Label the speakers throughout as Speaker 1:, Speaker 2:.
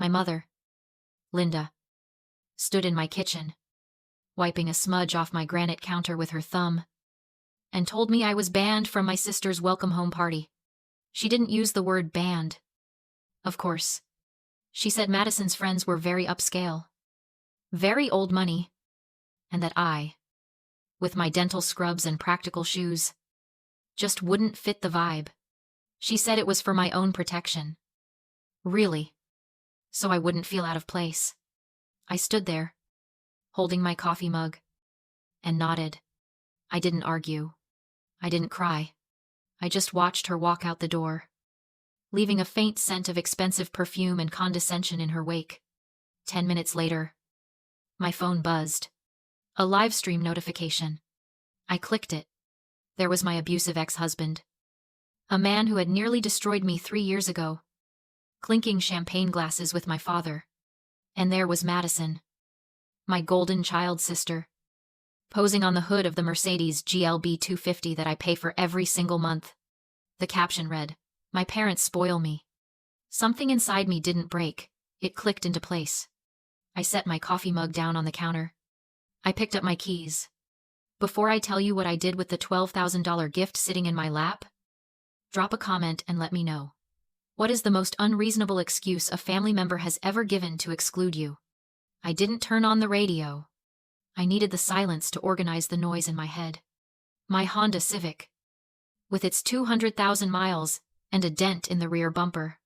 Speaker 1: My mother, Linda, stood in my kitchen, wiping a smudge off my granite counter with her thumb, and told me I was banned from my sister's welcome home party. She didn't use the word banned. Of course. She said Madison's friends were very upscale, very old money, and that I, with my dental scrubs and practical shoes, just wouldn't fit the vibe. She said it was for my own protection. Really? So I wouldn't feel out of place. I stood there, holding my coffee mug, and nodded. I didn't argue. I didn't cry. I just watched her walk out the door, leaving a faint scent of expensive perfume and condescension in her wake. 10 minutes later, my phone buzzed. A live stream notification. I clicked it. There was my abusive ex-husband. A man who had nearly destroyed me 3 years ago, clinking champagne glasses with my father. And there was Madison, my golden child sister, posing on the hood of the Mercedes GLB 250 that I pay for every single month. The caption read, "My parents spoil me." Something inside me didn't break. It clicked into place. I set my coffee mug down on the counter. I picked up my keys. Before I tell you what I did with the $12,000 gift sitting in my lap, drop a comment and let me know. What is the most unreasonable excuse a family member has ever given to exclude you? I didn't turn on the radio. I needed the silence to organize the noise in my head. My Honda Civic, with its 200,000 miles and a dent in the rear bumper,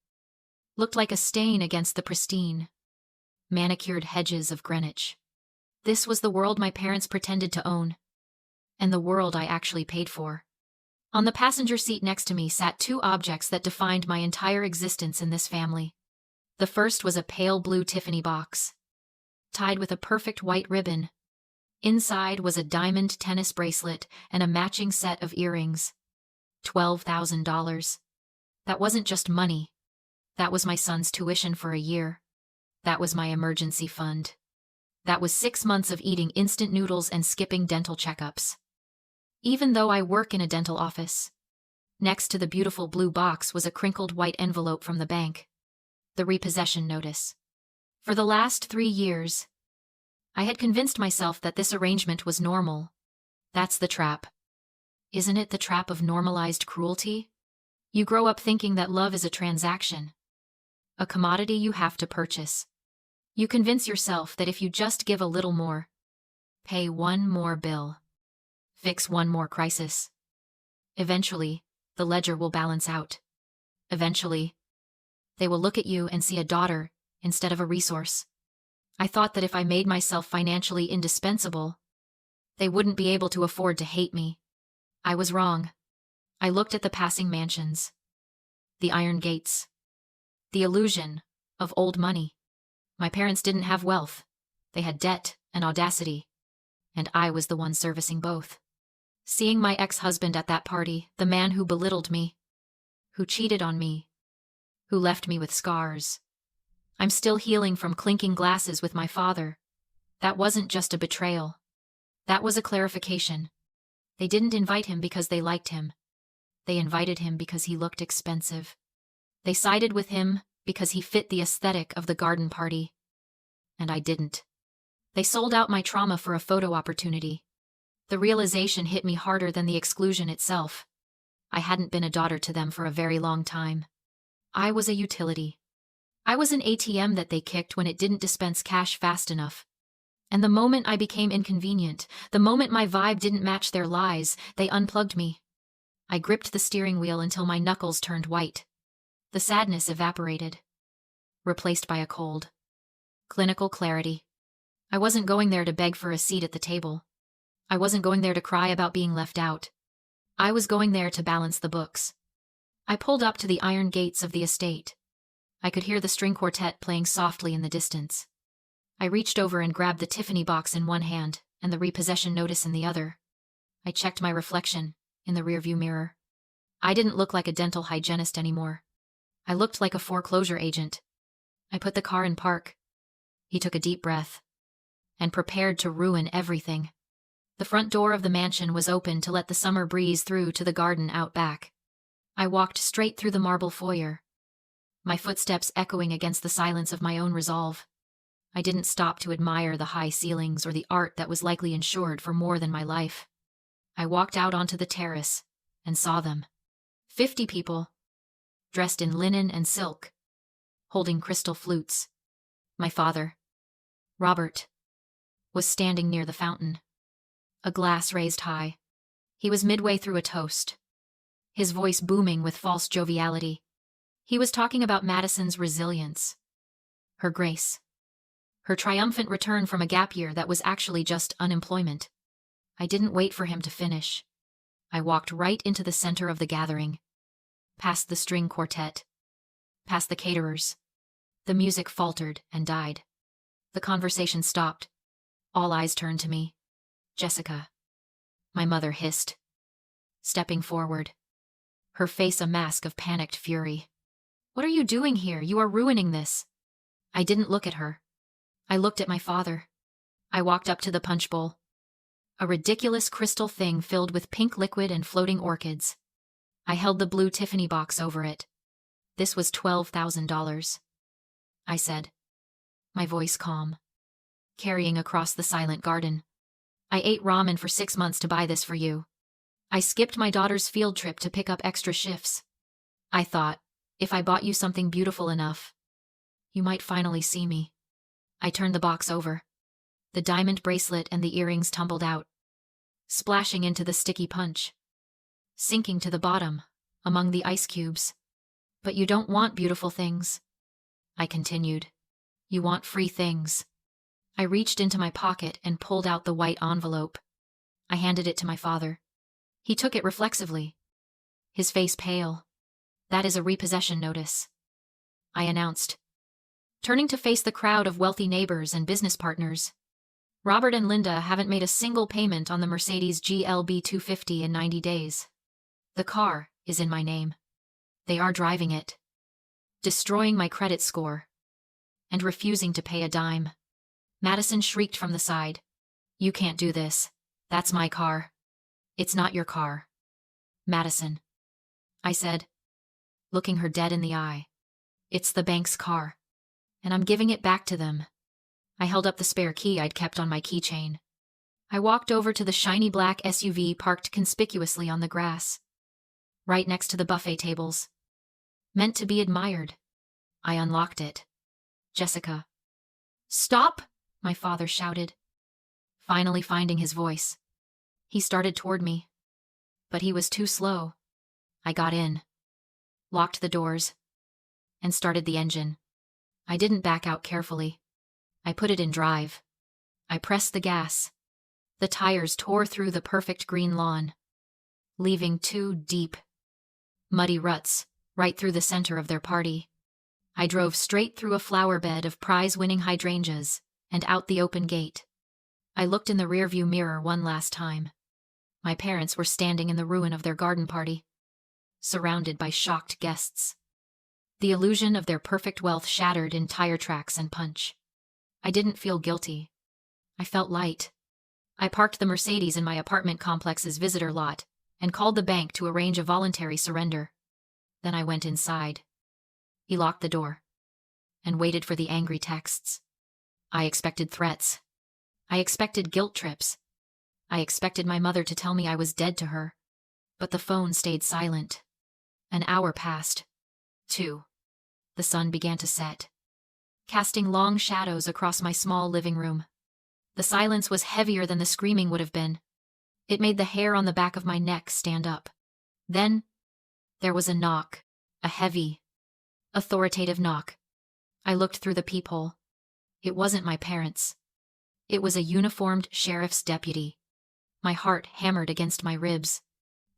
Speaker 1: looked like a stain against the pristine, manicured hedges of Greenwich. This was the world my parents pretended to own, and the world I actually paid for. On the passenger seat next to me sat two objects that defined my entire existence in this family. The first was a pale blue Tiffany box, tied with a perfect white ribbon. Inside was a diamond tennis bracelet and a matching set of earrings. $12,000. That wasn't just money. That was my son's tuition for a year. That was my emergency fund. That was 6 months of eating instant noodles and skipping dental checkups. Even though I work in a dental office, next to the beautiful blue box was a crinkled white envelope from the bank. The repossession notice. For the last 3 years, I had convinced myself that this arrangement was normal. That's the trap. Isn't it the trap of normalized cruelty? You grow up thinking that love is a transaction, a commodity you have to purchase. You convince yourself that if you just give a little more, pay one more bill, fix one more crisis, eventually, the ledger will balance out. Eventually, they will look at you and see a daughter instead of a resource. I thought that if I made myself financially indispensable, they wouldn't be able to afford to hate me. I was wrong. I looked at the passing mansions, the iron gates, the illusion of old money. My parents didn't have wealth. They had debt and audacity, and I was the one servicing both. Seeing my ex-husband at that party, the man who belittled me, who cheated on me, who left me with scars. I'm still healing from clinking glasses with my father. That wasn't just a betrayal. That was a clarification. They didn't invite him because they liked him. They invited him because he looked expensive. They sided with him because he fit the aesthetic of the garden party. And I didn't. They sold out my trauma for a photo opportunity. The realization hit me harder than the exclusion itself. I hadn't been a daughter to them for a very long time. I was a utility. I was an ATM that they kicked when it didn't dispense cash fast enough. And the moment I became inconvenient, the moment my vibe didn't match their lies, they unplugged me. I gripped the steering wheel until my knuckles turned white. The sadness evaporated, replaced by a cold, clinical clarity. I wasn't going there to beg for a seat at the table. I wasn't going there to cry about being left out. I was going there to balance the books. I pulled up to the iron gates of the estate. I could hear the string quartet playing softly in the distance. I reached over and grabbed the Tiffany box in one hand and the repossession notice in the other. I checked my reflection in the rearview mirror. I didn't look like a dental hygienist anymore. I looked like a foreclosure agent. I put the car in park. He took a deep breath and prepared to ruin everything. The front door of the mansion was open to let the summer breeze through to the garden out back. I walked straight through the marble foyer. my footsteps echoing against the silence of my own resolve. I didn't stop to admire the high ceilings or the art that was likely insured for more than my life. I walked out onto the terrace and saw them. 50 people, dressed in linen and silk, holding crystal flutes. My father, Robert, was standing near the fountain, a glass raised high. He was midway through a toast, his voice booming with false joviality. He was talking about Madison's resilience, her grace, her triumphant return from a gap year that was actually just unemployment. I didn't wait for him to finish. I walked right into the center of the gathering, past the string quartet, past the caterers. The music faltered and died. The conversation stopped. All eyes turned to me. Jessica, my mother hissed, stepping forward, her face a mask of panicked fury. What are you doing here? You are ruining this. I didn't look at her. I looked at my father. I walked up to the punch bowl, a ridiculous crystal thing filled with pink liquid and floating orchids. I held the blue Tiffany box over it. This was $12,000. I said, my voice calm, carrying across the silent garden. I ate ramen for 6 months to buy this for you. I skipped my daughter's field trip to pick up extra shifts. I thought, if I bought you something beautiful enough, you might finally see me. I turned the box over. The diamond bracelet and the earrings tumbled out, splashing into the sticky punch, sinking to the bottom, among the ice cubes. But you don't want beautiful things, I continued. You want free things. I reached into my pocket and pulled out the white envelope. I handed it to my father. He took it reflexively, his face pale. That is a repossession notice, I announced, turning to face the crowd of wealthy neighbors and business partners. Robert and Linda haven't made a single payment on the Mercedes GLB 250 in 90 days. The car is in my name. They are driving it, destroying my credit score, and refusing to pay a dime. Madison shrieked from the side. You can't do this. That's my car. It's not your car, Madison, I said, looking her dead in the eye. It's the bank's car, and I'm giving it back to them. I held up the spare key I'd kept on my keychain. I walked over to the shiny black SUV parked conspicuously on the grass, right next to the buffet tables. Meant to be admired. I unlocked it. Jessica. Stop! My father shouted, finally finding his voice. He started toward me, but he was too slow. I got in, locked the doors, and started the engine. I didn't back out carefully. I put it in drive. I pressed the gas. The tires tore through the perfect green lawn, leaving 2 deep, muddy ruts right through the center of their party. I drove straight through a flower bed of prize-winning hydrangeas and out the open gate. I looked in the rearview mirror one last time. My parents were standing in the ruin of their garden party, surrounded by shocked guests. The illusion of their perfect wealth shattered in tire tracks and punch. I didn't feel guilty. I felt light. I parked the Mercedes in my apartment complex's visitor lot and called the bank to arrange a voluntary surrender. Then I went inside. He locked the door and waited for the angry texts. I expected threats. I expected guilt trips. I expected my mother to tell me I was dead to her. But the phone stayed silent. An hour passed. 2. The sun began to set, casting long shadows across my small living room. The silence was heavier than the screaming would have been. It made the hair on the back of my neck stand up. Then, there was a knock, a heavy, authoritative knock. I looked through the peephole. It wasn't my parents. It was a uniformed sheriff's deputy. My heart hammered against my ribs.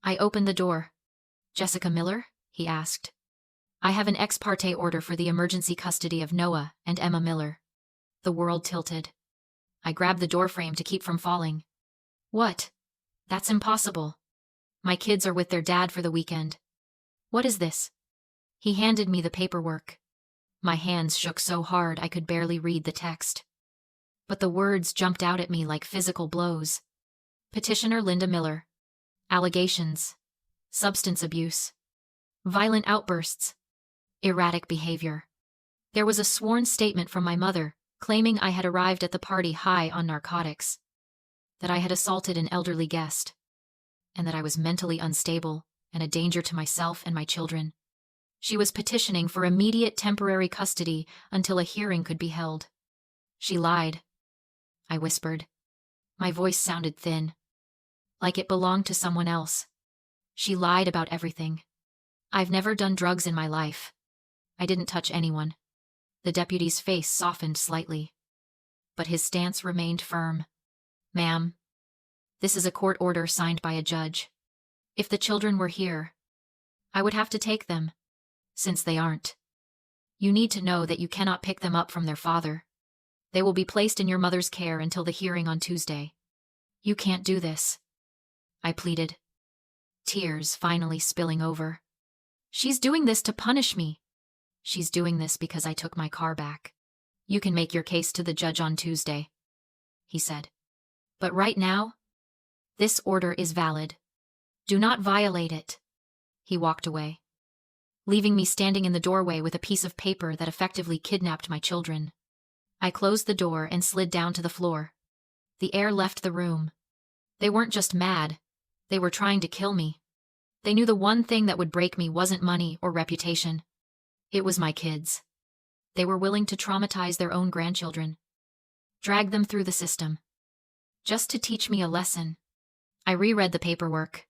Speaker 1: I opened the door. Jessica Miller? He asked. I have an ex parte order for the emergency custody of Noah and Emma Miller. The world tilted. I grabbed the doorframe to keep from falling. What? That's impossible. My kids are with their dad for the weekend. What is this? He handed me the paperwork. My hands shook so hard I could barely read the text. But the words jumped out at me like physical blows. Petitioner Linda Miller. Allegations. Substance abuse. Violent outbursts. Erratic behavior. There was a sworn statement from my mother, claiming I had arrived at the party high on narcotics, that I had assaulted an elderly guest, and that I was mentally unstable and a danger to myself and my children. She was petitioning for immediate temporary custody until a hearing could be held. She lied, I whispered. My voice sounded thin, like it belonged to someone else. She lied about everything. I've never done drugs in my life. I didn't touch anyone. The deputy's face softened slightly, but his stance remained firm. Ma'am, this is a court order signed by a judge. If the children were here, I would have to take them, since they aren't. You need to know that you cannot pick them up from their father. They will be placed in your mother's care until the hearing on Tuesday. You can't do this, I pleaded, tears finally spilling over. She's doing this to punish me. She's doing this because I took my car back. You can make your case to the judge on Tuesday, he said. But right now, this order is valid. Do not violate it. He walked away, leaving me standing in the doorway with a piece of paper that effectively kidnapped my children. I closed the door and slid down to the floor. The air left the room. They weren't just mad. They were trying to kill me. They knew the one thing that would break me wasn't money or reputation. It was my kids. They were willing to traumatize their own grandchildren, drag them through the system, just to teach me a lesson. I reread the paperwork.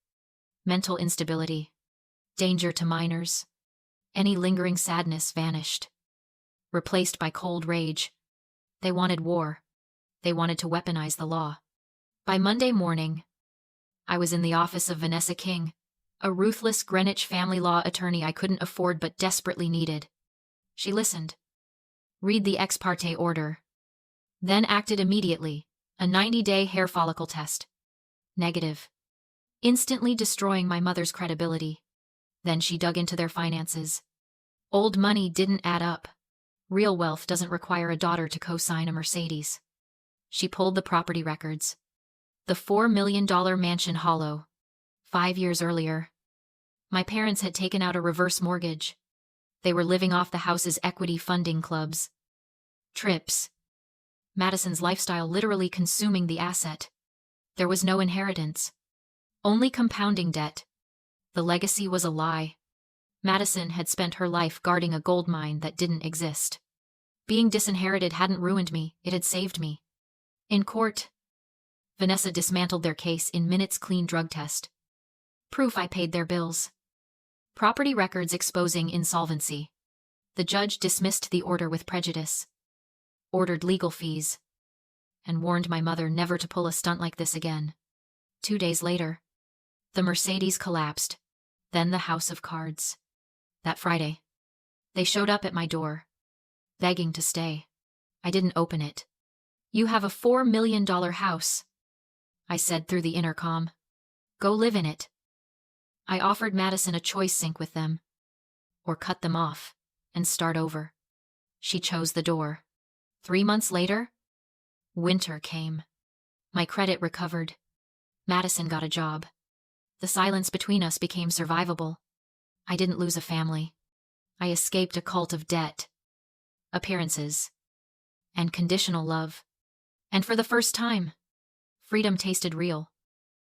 Speaker 1: Mental instability, danger to minors. Any lingering sadness vanished, replaced by cold rage. They wanted war. They wanted to weaponize the law. By Monday morning, I was in the office of Vanessa King, a ruthless Greenwich family law attorney I couldn't afford but desperately needed. She listened. Read the ex parte order. Then acted immediately. A 90-day hair follicle test. Negative. Instantly destroying my mother's credibility. Then she dug into their finances. Old money didn't add up. Real wealth doesn't require a daughter to co-sign a Mercedes. She pulled the property records. The $4 million mansion hollow. 5 years earlier, my parents had taken out a reverse mortgage. They were living off the house's equity funding clubs. Trips. Madison's lifestyle literally consuming the asset. There was no inheritance. Only compounding debt. The legacy was a lie. Madison had spent her life guarding a gold mine that didn't exist. Being disinherited hadn't ruined me, it had saved me. In court, Vanessa dismantled their case in minutes clean drug test. Proof I paid their bills. Property records exposing insolvency. The judge dismissed the order with prejudice. Ordered legal fees. And warned my mother never to pull a stunt like this again. 2 days later, the Mercedes collapsed. Then the house of cards. That Friday, they showed up at my door, begging to stay. I didn't open it. You have a $4 million house, I said through the intercom. Go live in it. I offered Madison a choice sink with them, or cut them off and start over. She chose the door. 3 months later, winter came. My credit recovered. Madison got a job. The silence between us became survivable. I didn't lose a family. I escaped a cult of debt, appearances, and conditional love. And for the first time, freedom tasted real.